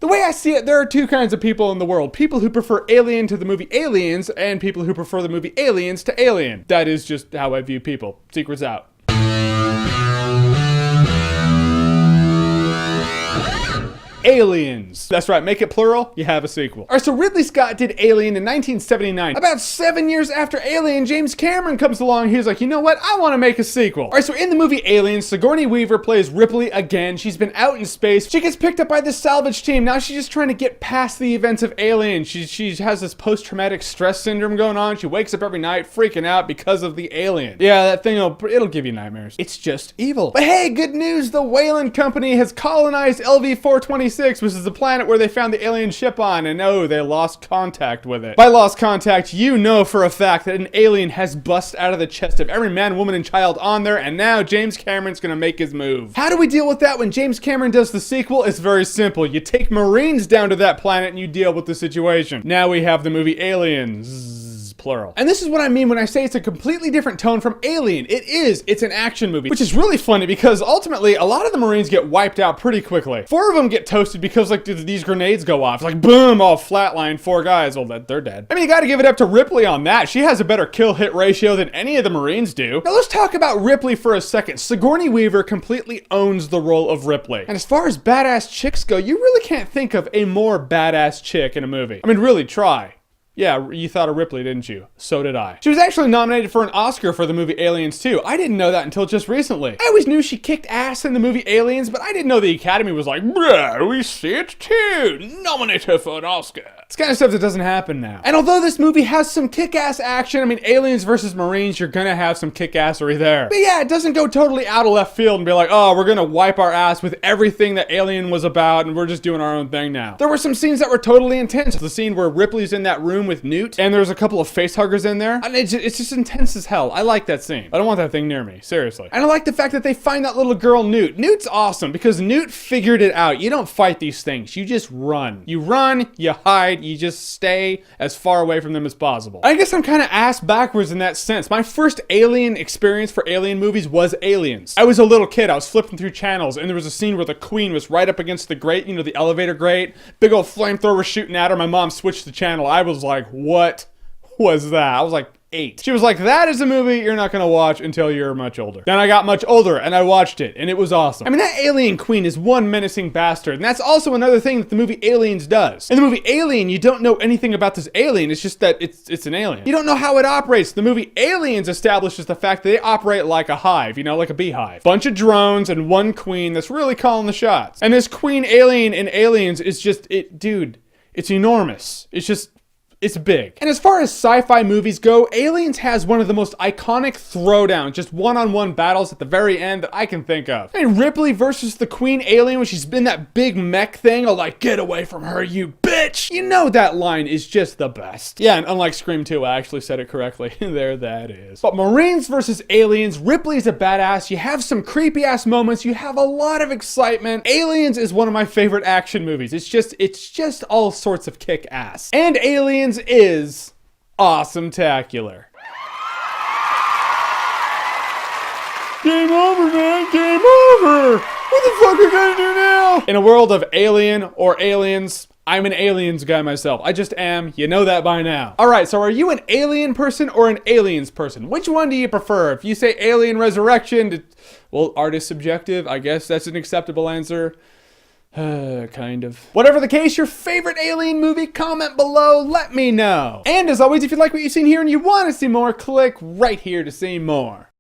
The way I see it, there are two kinds of people in the world. People who prefer Alien to the movie Aliens, and people who prefer the movie Aliens to Alien. That is just how I view people. Secrets out. Aliens. That's right, make it plural, you have a sequel. Alright, so Ridley Scott did Alien in 1979. About 7 years after Alien, James Cameron comes along. He's like, you know what? I want to make a sequel. Alright, so in the movie Alien, Sigourney Weaver plays Ripley again. She's been out in space. She gets picked up by the salvage team. Now she's just trying to get past the events of Alien. She has this post-traumatic stress syndrome going on. She wakes up every night freaking out because of the alien. Yeah, that thing, it'll give you nightmares. It's just evil. But hey, good news. The Weyland Company has colonized LV-426, which is the planet where they found the alien ship on, and oh, they lost contact with it. By lost contact, you know for a fact that an alien has bust out of the chest of every man, woman, and child on there, and now James Cameron's gonna make his move. How do we deal with that when James Cameron does the sequel? It's very simple. You take Marines down to that planet and you deal with the situation. Now we have the movie Aliens. Plural. And this is what I mean when I say it's a completely different tone from Alien. It's an action movie, which is really funny because ultimately a lot of the Marines get wiped out pretty quickly. 4 of them get toasted because like these grenades go off. It's like boom, all flatline, 4 guys. Well, they're dead. I mean, you gotta give it up to Ripley on that. She has a better kill-hit ratio than any of the Marines do. Now let's talk about Ripley for a second. Sigourney Weaver completely owns the role of Ripley. And as far as badass chicks go, you really can't think of a more badass chick in a movie. I mean, really try. Yeah, you thought of Ripley, didn't you? So did I. She was actually nominated for an Oscar for the movie Aliens too. I didn't know that until just recently. I always knew she kicked ass in the movie Aliens, but I didn't know the Academy was like, bruh, we see it too. Nominate her for an Oscar. It's kind of stuff that doesn't happen now. And although this movie has some kick-ass action, I mean, Aliens versus Marines, you're gonna have some kick-assery there. But yeah, it doesn't go totally out of left field and be like, oh, we're gonna wipe our ass with everything that Alien was about and we're just doing our own thing now. There were some scenes that were totally intense. The scene where Ripley's in that room with Newt, and there's a couple of facehuggers in there. And it's just intense as hell. I like that scene. I don't want that thing near me, seriously. And I like the fact that they find that little girl Newt. Newt's awesome because Newt figured it out. You don't fight these things. You just run. You run, you hide, you just stay as far away from them as possible. I guess I'm kind of ass backwards in that sense. My first Alien experience for Alien movies was Aliens. I was a little kid. I was flipping through channels, and there was a scene where the Queen was right up against the grate, you know, the elevator grate. Big old flamethrower shooting at her. My mom switched the channel. I was like, what was that? I was like 8. She was like, that is a movie you're not gonna watch until you're much older. Then I got much older and I watched it and it was awesome. I mean, that alien queen is one menacing bastard, and that's also another thing that the movie Aliens does. In the movie Alien, you don't know anything about this alien. It's just that it's an alien. You don't know how it operates. The movie Aliens establishes the fact that they operate like a hive, you know, like a beehive. Bunch of drones and one queen that's really calling the shots. And this queen alien in Aliens is just, dude, it's enormous. It's big. And as far as sci-fi movies go, Aliens has one of the most iconic throwdowns, just one-on-one battles at the very end that I can think of. I mean, Ripley versus the Queen Alien when she's been that big mech thing, of like, get away from her, you bitch! You know that line is just the best. Yeah, and unlike Scream 2, I actually said it correctly. There that is. But Marines versus Aliens, Ripley's a badass, you have some creepy-ass moments, you have a lot of excitement. Aliens is one of my favorite action movies. It's just all sorts of kick-ass. And Aliens is Awesometacular. Game over, man. Game over. What the fuck are we gonna do now? In a world of Alien or Aliens, I'm an Aliens guy myself. I just am. You know that by now. All right, so are you an Alien person or an Aliens person? Which one do you prefer? If you say Alien Resurrection, well, art is subjective. I guess that's an acceptable answer. Kind of. Whatever the case, your favorite Alien movie, comment below, let me know. And as always, if you like what you've seen here and you want to see more, click right here to see more.